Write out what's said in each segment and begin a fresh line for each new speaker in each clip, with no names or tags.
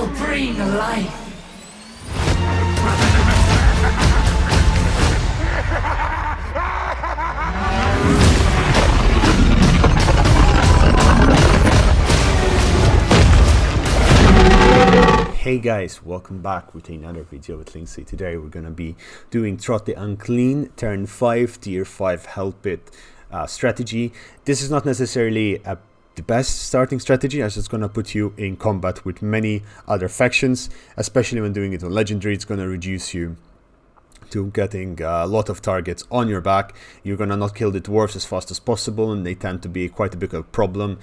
will bring life.
Hey guys, welcome back with another video with Linksi. Today we're going to be doing Throt the Unclean, turn 5, tier 5 help it strategy. This is not necessarily the best starting strategy, as it's going to put you in combat with many other factions, especially when doing it on legendary. It's going to reduce you to getting a lot of targets on your back. You're gonna not kill the dwarves as fast as possible, and they tend to be quite a big of a problem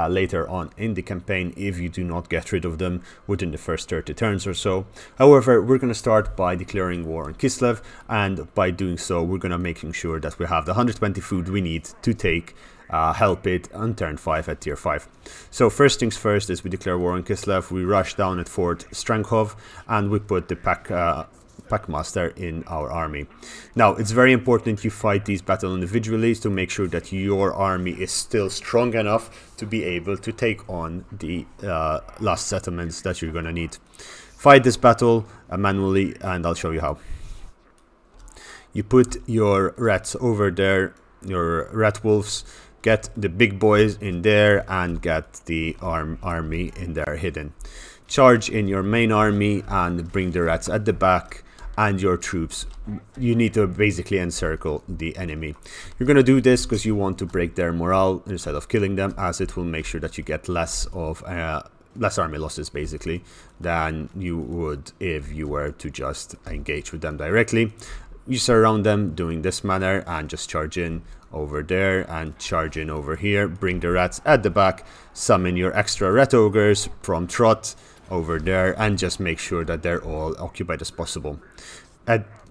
later on in the campaign if you do not get rid of them within the first 30 turns or so. However, we're gonna start by declaring war on Kislev, and by doing so we're gonna making sure that we have the 120 food we need to take help it on turn 5 at tier 5. So first things first is we declare war on Kislev, we rush down at Fort Stranghof, and we put the Packmaster in our army. Now, it's very important you fight these battles individually to make sure that your army is still strong enough to be able to take on the last settlements that you're going to need. Fight this battle manually, and I'll show you how. You put your rats over there, your rat wolves, get the big boys in there, and get the army in there hidden. Charge in your main army and bring the rats at the back, and your troops. You need to basically encircle the enemy. You're going to do this because you want to break their morale instead of killing them, as it will make sure that you get less army losses basically than you would if you were to just engage with them directly. You surround them doing this manner and just charge in over there and charge in over here. Bring the rats at the back, summon your extra rat ogres from Throt over there, and just make sure that they're all occupied as possible.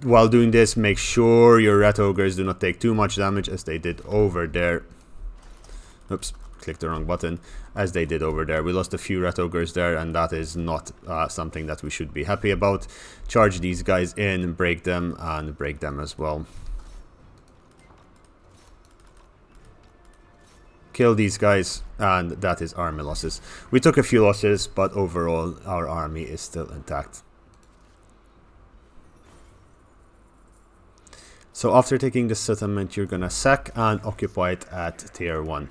While doing this, make sure your rat ogres do not take too much damage as they did over there. Oops, clicked the wrong button. As they did over there. We lost a few rat ogres there, and that is not something that we should be happy about. Charge these guys in, break them, and break them as well. Kill these guys, and that is army losses. We took a few losses, but overall our army is still intact. So after taking this settlement, you're gonna sack and occupy it at tier 1.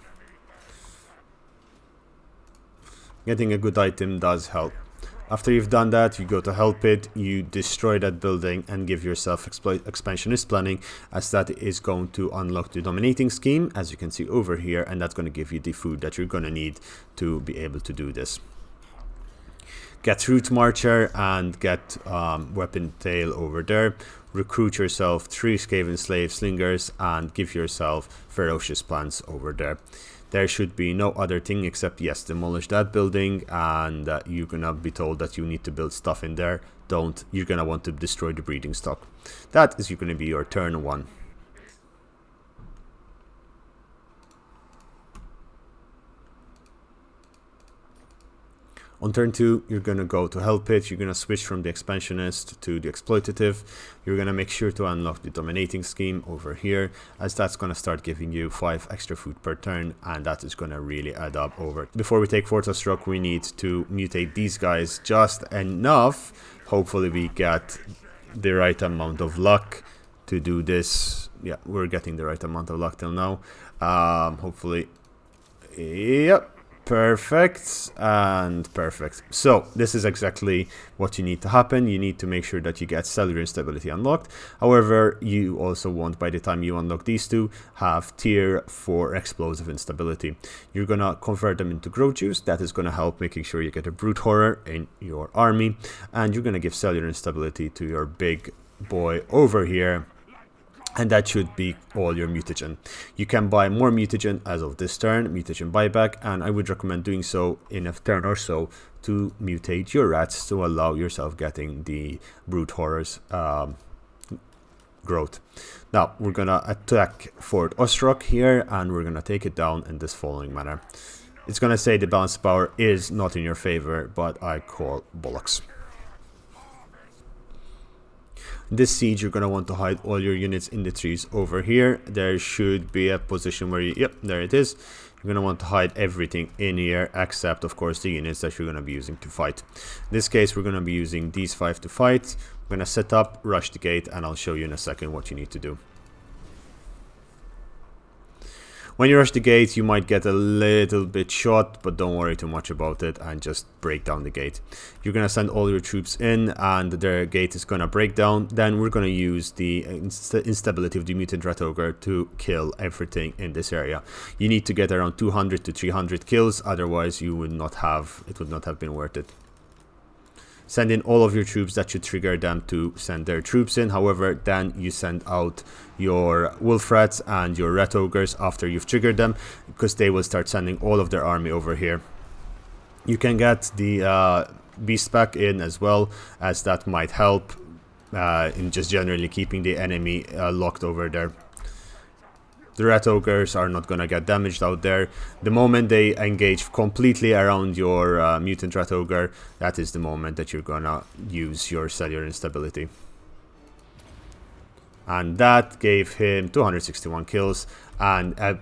Getting a good item does help. After you've done that, you go to help it, you destroy that building and give yourself expansionist planning, as that is going to unlock the dominating scheme, as you can see over here, and that's going to give you the food that you're going to need to be able to do this. Get Root Marcher and get Weapon Tail over there. Recruit yourself 3 Skaven Slave Slingers and give yourself Ferocious Plants over there. There should be no other thing except, yes, demolish that building, and you're gonna be told that you need to build stuff in there. Don't. You're gonna want to destroy the breeding stock. That is gonna be your turn 1. On turn 2, you're going to go to help it, you're going to switch from the expansionist to the exploitative. You're going to make sure to unlock the dominating scheme over here, as that's going to start giving you 5 extra food per turn, and that is going to really add up over. Before we take Fort Ostrock, we need to mutate these guys just enough. Hopefully we get the right amount of luck to do this. Yeah, we're getting the right amount of luck till now. Hopefully. Yep. Perfect and perfect. So this is exactly what you need to happen. You need to make sure that you get cellular instability unlocked. However, you also want, by the time you unlock these two, have tier 4 explosive instability. You're gonna convert them into growth juice. That is gonna help making sure you get a brute horror in your army, and you're gonna give cellular instability to your big boy over here. And that should be all your mutagen. You can buy more mutagen as of this turn, mutagen buyback, and I would recommend doing so in a turn or so to mutate your rats to allow yourself getting the brute horrors growth. Now we're gonna attack Fort Ostrock here, and we're gonna take it down in this following manner. It's gonna say the balance power is not in your favor, but I call bollocks. This siege, you're going to want to hide all your units in the trees over here. There should be a position where you, yep, there it is. You're going to want to hide everything in here except, of course, the units that you're going to be using to fight. In this case, we're going to be using these 5 to fight. We're going to set up, rush the gate, and I'll show you in a second what you need to do. When you rush the gate, you might get a little bit shot, but don't worry too much about it and just break down the gate. You're going to send all your troops in and the gate is going to break down. Then we're going to use the instability of the mutant rat ogre to kill everything in this area. You need to get around 200 to 300 kills, otherwise it would not have been worth it. Send in all of your troops. That should trigger them to send their troops in. However, then you send out your wolf rats and your rat ogres after you've triggered them, because they will start sending all of their army over here. You can get the beast pack in as well, as that might help in just generally keeping the enemy locked over there. The rat ogres are not going to get damaged out there. The moment they engage completely around your mutant rat ogre, that is the moment that you're going to use your cellular instability. And that gave him 261 kills and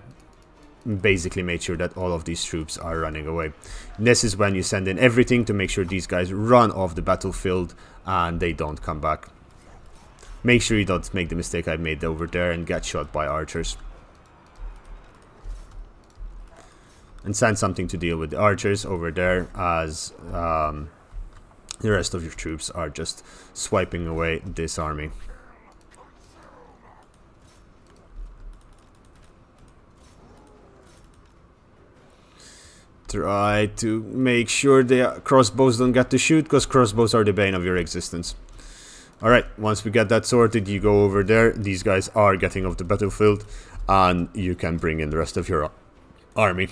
basically made sure that all of these troops are running away. And this is when you send in everything to make sure these guys run off the battlefield and they don't come back. Make sure you don't make the mistake I made over there and get shot by archers. And send something to deal with the archers over there, as the rest of your troops are just swiping away this army. Try to make sure the crossbows don't get to shoot, because crossbows are the bane of your existence. Alright, once we get that sorted, you go over there. These guys are getting off the battlefield, and you can bring in the rest of your army.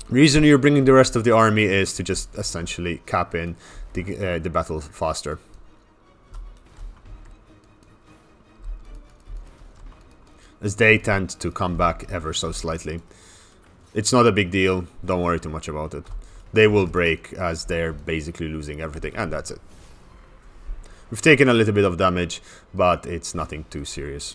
The reason you're bringing the rest of the army is to just essentially cap in the battle faster. As they tend to come back ever so slightly. It's not a big deal, don't worry too much about it. They will break as they're basically losing everything, and that's it. We've taken a little bit of damage, but it's nothing too serious.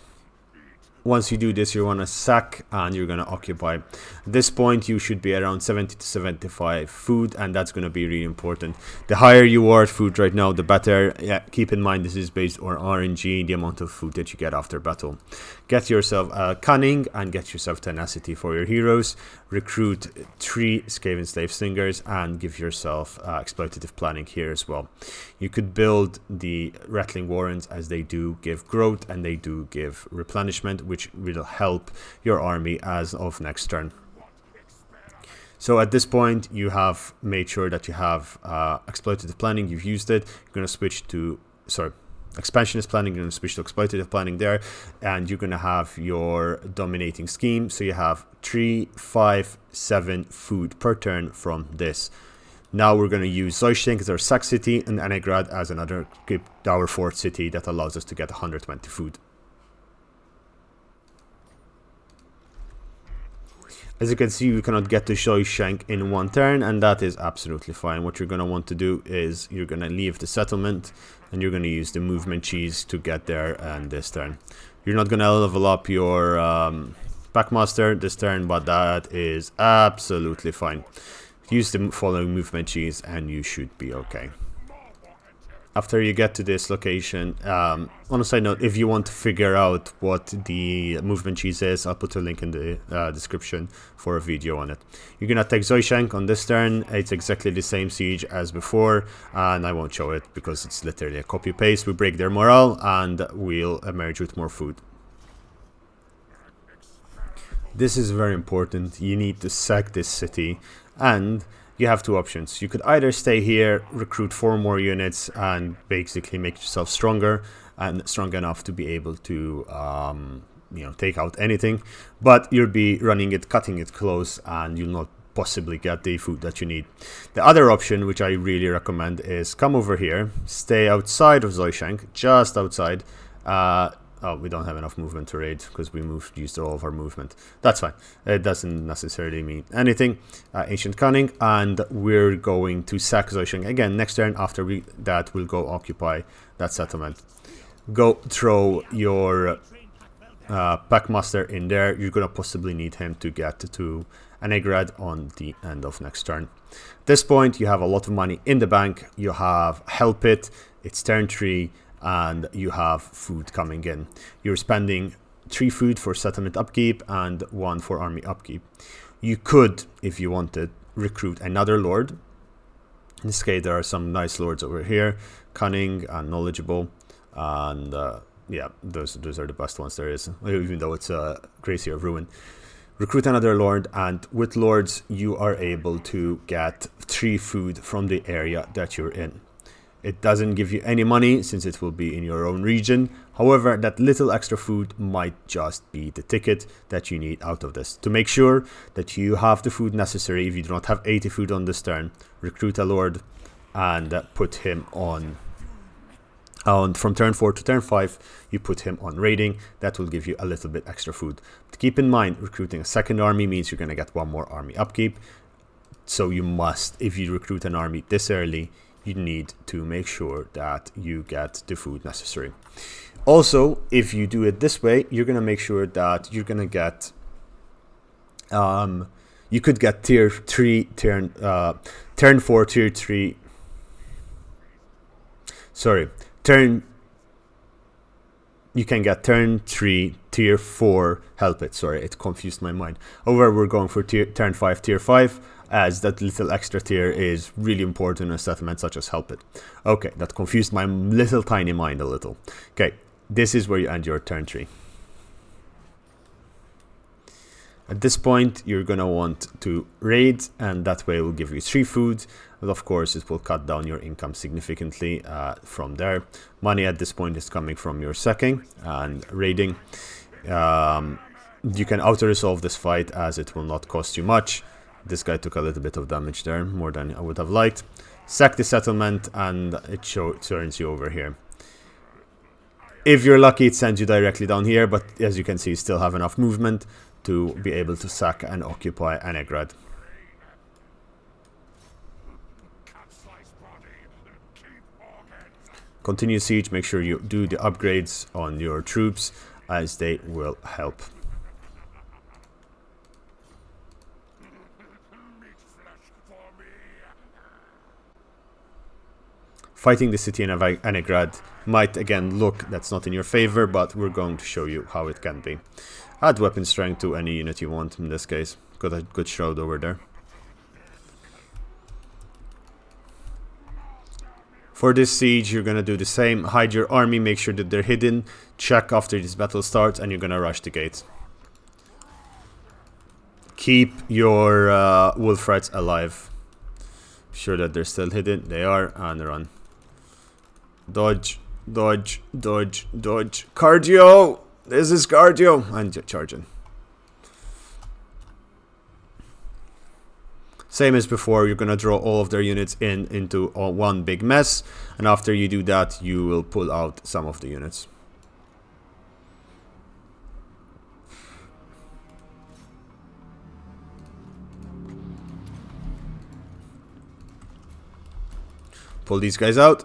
Once you do this, you want to sack and you're going to occupy. At this point, you should be around 70 to 75 food, and that's going to be really important. The higher you are at food right now, the better. Yeah, keep in mind this is based on RNG, the amount of food that you get after battle. Get yourself cunning and get yourself tenacity for your heroes. Recruit 3 Skaven slave slingers and give yourself exploitative planning here as well. You could build the rattling warrens, as they do give growth and they do give replenishment, which will help your army as of next turn. So at this point, you have made sure that you have exploitative planning. You've used it. You're going to switch to expansionist planning. You're going to switch to exploitative planning there, and you're going to have your dominating scheme. So you have 3, 5, 7 food per turn from this. Now we're going to use Zoyshink as our sack city and Anigrad as another our fourth city that allows us to get 120 food. As you can see, we cannot get to Zoyshink in one turn, and that is absolutely fine. What you're going to want to do is you're going to leave the settlement and you're going to use the movement cheese to get there and this turn. You're not going to level up your Packmaster this turn, but that is absolutely fine. Use the following movement cheese and you should be okay. After you get to this location, on a side note, if you want to figure out what the movement cheese is, I'll put a link in the description for a video on it. You're going to take Zoyshink on this turn. It's exactly the same siege as before, and I won't show it because it's literally a copy-paste. We break their morale and we'll emerge with more food. This is very important. You need to sack this city, and you have 2 options. You could either stay here, recruit 4 more units, and basically make yourself stronger and strong enough to be able to, take out anything. But you'll be running it, cutting it close, and you'll not possibly get the food that you need. The other option, which I really recommend, is come over here, stay outside of Zoyshink, just outside. Oh, we don't have enough movement to raid because we used all of our movement. That's fine. It doesn't necessarily mean anything. Ancient Cunning, and we're going to sack Zoyshink again next turn. After that, we'll go occupy that settlement. Go throw your Packmaster in there. You're going to possibly need him to get to Anigrad on the end of next turn. At this point, you have a lot of money in the bank. You have Help It, it's turn 3, and you have food coming in. You're spending 3 food for settlement upkeep and 1 for army upkeep. You could, if you wanted, recruit another lord. In this case, there are some nice lords over here, cunning and knowledgeable, and yeah, those are the best ones there is, even though it's a Gracie of Ruin. Recruit another lord, and with lords you are able to get 3 food from the area that you're in. It doesn't give you any money since it will be in your own region. However, that little extra food might just be the ticket that you need out of this. To make sure that you have the food necessary, if you do not have 80 food on this turn, recruit a lord and put him on. From turn 4 to turn 5, you put him on raiding. That will give you a little bit extra food. But keep in mind, recruiting a second army means you're going to get 1 more army upkeep. So you must, if you recruit an army this early, you need to make sure that you get the food necessary. Also, if you do it this way, you're going to make sure that you're going to get you could get tier 3 turn 4 tier 3 you can get turn 3 tier 4 Help It. Sorry, it confused my mind. However, we're going for turn 5 tier 5, as that little extra tier is really important in a settlement such as Help It. Okay, that confused my little tiny mind a little. Okay, this is where you end your turn 3. At this point, you're going to want to raid, and that way it will give you 3 food. But of course, it will cut down your income significantly from there. Money at this point is coming from your sacking and raiding. You can auto-resolve this fight as it will not cost you much. This guy took a little bit of damage there, more than I would have liked. Sack the settlement, and it turns you over here. If you're lucky, it sends you directly down here, but as you can see, you still have enough movement to be able to sack and occupy Anigrad. Continue siege, make sure you do the upgrades on your troops, as they will help. Fighting the city in Anigrad might again look that's not in your favor, but we're going to show you how it can be. Add weapon strength to any unit you want in this case. Got a good shroud over there. For this siege, you're going to do the same. Hide your army, make sure that they're hidden. Check after this battle starts, and you're going to rush the gate. Keep your wolf rats alive. Sure that they're still hidden. They are, and run. Dodge, dodge, dodge, dodge. Cardio! This is cardio! And charging. Same as before, you're going to draw all of their units into one big mess. And after you do that, you will pull out some of the units. Pull these guys out.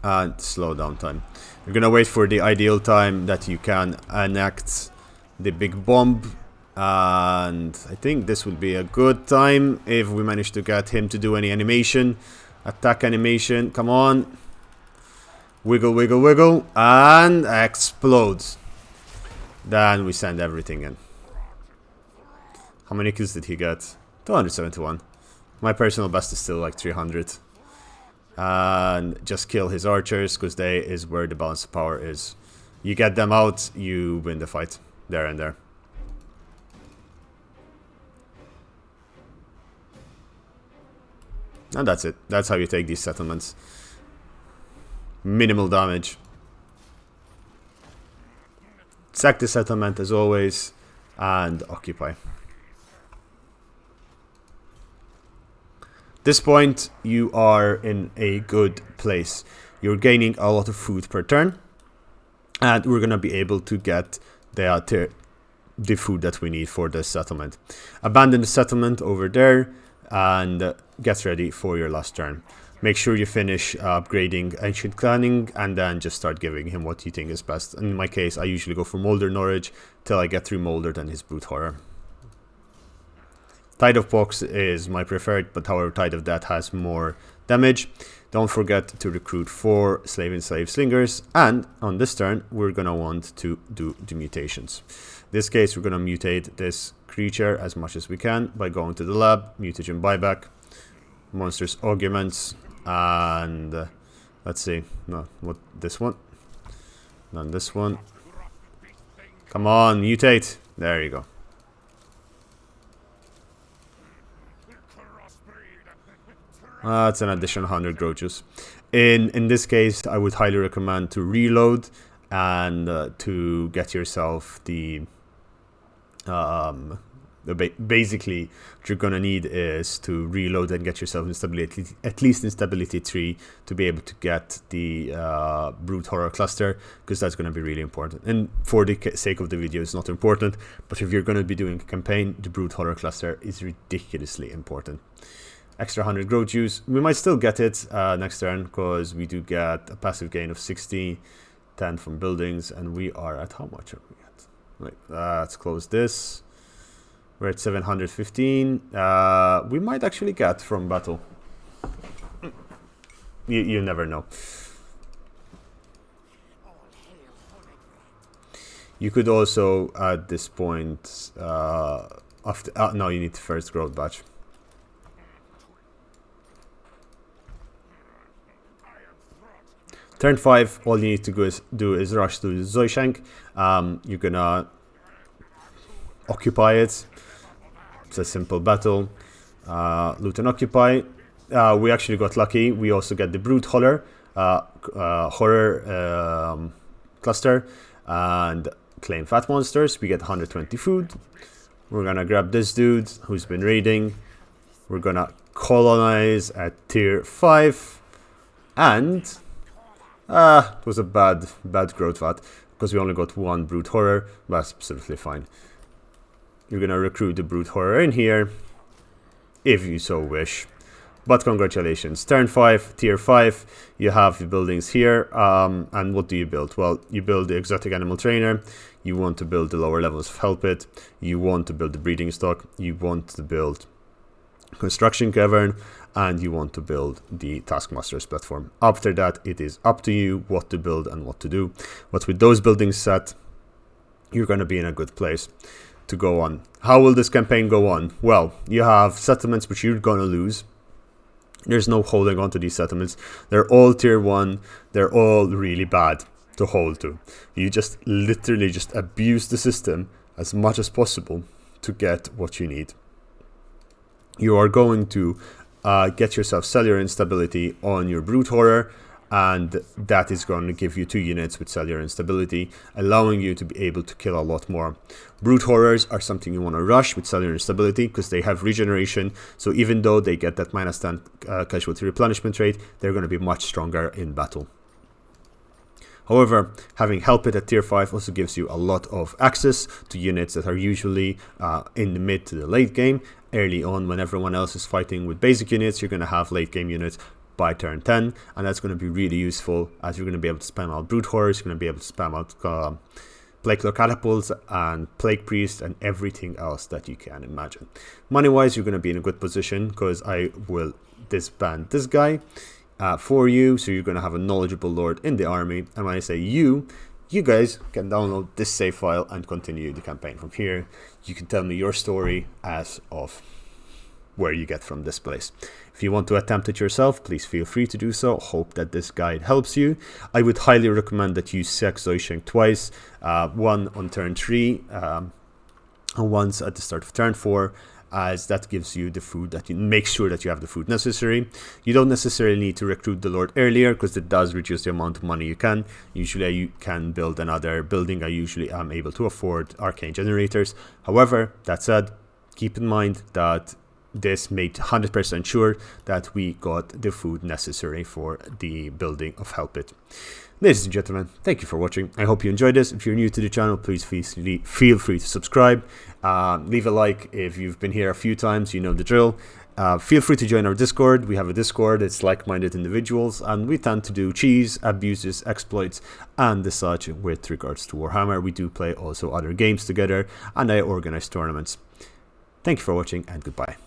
And slow down time. You're gonna wait for the ideal time that you can enact the big bomb. And I think this would be a good time if we manage to get him to do any animation. Attack animation, come on. Wiggle, wiggle, wiggle. And explodes. Then we send everything in. How many kills did he get? 271. My personal best is still like 300. And just kill his archers, because they is where the balance of power is. You get them out, you win the fight. There and there. And that's it. That's how you take these settlements. Minimal damage. Sack the settlement as always. And occupy. This point, you are in a good place. You're gaining a lot of food per turn, and we're gonna be able to get the food that we need for this settlement. Abandon the settlement over there and get ready for your last turn. Make sure you finish upgrading Ancient Clanning, and then just start giving him what you think is best. In my case, I usually go for Molder Norwich till I get through Molder, then his Brute Horror. Tide of Pox is my preferred, but however, Tide of Death has more damage. Don't forget to recruit 4 Slave and Slave Slingers, and on this turn, we're going to want to do the mutations. In this case, we're going to mutate this creature as much as we can by going to the lab, Mutation Buyback, Monsters Augments, and let's see, no, what, this one, then this one. Come on, mutate. There you go. That's an additional 100 growth juice. In this case, I would highly recommend to reload and to get yourself the basically what you're gonna need is to reload and get yourself instability, at least instability 3, to be able to get the Brute Horror cluster, because that's gonna be really important. And for the sake of the video, it's not important, but if you're gonna be doing a campaign, the Brute Horror cluster is ridiculously important. Extra 100 growth juice. We might still get it next turn, because we do get a passive gain of 60, 10 from buildings, and we are at how much are we at? Wait, let's close this. We're at 715. We might actually get from battle. You never know. You could also, at this point, after no, you need the first growth batch. Turn 5, all you need to do is rush to Zoishank. You're gonna occupy it. It's a simple battle. Loot and occupy. We actually got lucky. We also get the Brute Horror cluster and claim fat monsters. We get 120 food. We're gonna grab this dude who's been raiding. We're gonna colonize at tier 5, and it was a bad growth fat because we only got 1 Brute Horror. That's absolutely fine. You're gonna recruit the Brute Horror in here, if you so wish. But congratulations, turn 5, tier 5, you have the buildings here. And what do you build? Well, you build the Exotic Animal Trainer, you want to build the lower levels of Help It, you want to build the Breeding Stock, you want to build Construction Cavern, and you want to build the Taskmaster's platform. After that, it is up to you what to build and what to do. But with those buildings set, you're gonna be in a good place to go on. How will this campaign go on? Well, you have settlements which you're gonna lose. There's no holding on to these settlements. They're all tier 1. They're all really bad to hold to. You just literally just abuse the system as much as possible to get what you need. You are going to get yourself cellular instability on your Brute Horror, and that is going to give you 2 units with cellular instability, allowing you to be able to kill a lot more. Brute Horrors are something you want to rush with cellular instability because they have regeneration, so even though they get that -10 casualty replenishment rate, they're going to be much stronger in battle. However, having Help It at tier 5 also gives you a lot of access to units that are usually in the mid to the late game. Early on, when everyone else is fighting with basic units, you're going to have late game units by turn 10, and that's going to be really useful, as you're going to be able to spam out Brute Horrors, you're going to be able to spam out Plague Lord Catapults and Plague Priest and everything else that you can imagine. Money-wise, you're going to be in a good position because I will disband this guy for you, so you're going to have a knowledgeable lord in the army, and when I say you guys can download this save file and continue the campaign from here. You can tell me your story as of where you get from this place. If you want to attempt it yourself, please feel free to do so. Hope that this guide helps you. I would highly recommend that you sack Zoishank twice, one on turn 3 and once at the start of turn 4, as that gives you the food that you make sure that you have the food necessary. You don't necessarily need to recruit the Lord earlier because it does reduce the amount of money you can. Usually you can build another building. I usually am able to afford arcane generators. However, that said, keep in mind that this made 100% sure that we got the food necessary for the building of Help It. Ladies and gentlemen, thank you for watching. I hope you enjoyed this. If you're new to the channel, please feel free to subscribe. Leave a like if you've been here a few times, you know the drill. Feel free to join our Discord. We have a Discord. It's like-minded individuals, and we tend to do cheese, abuses, exploits, and the such with regards to Warhammer. We do play also other games together, and I organize tournaments. Thank you for watching, and goodbye.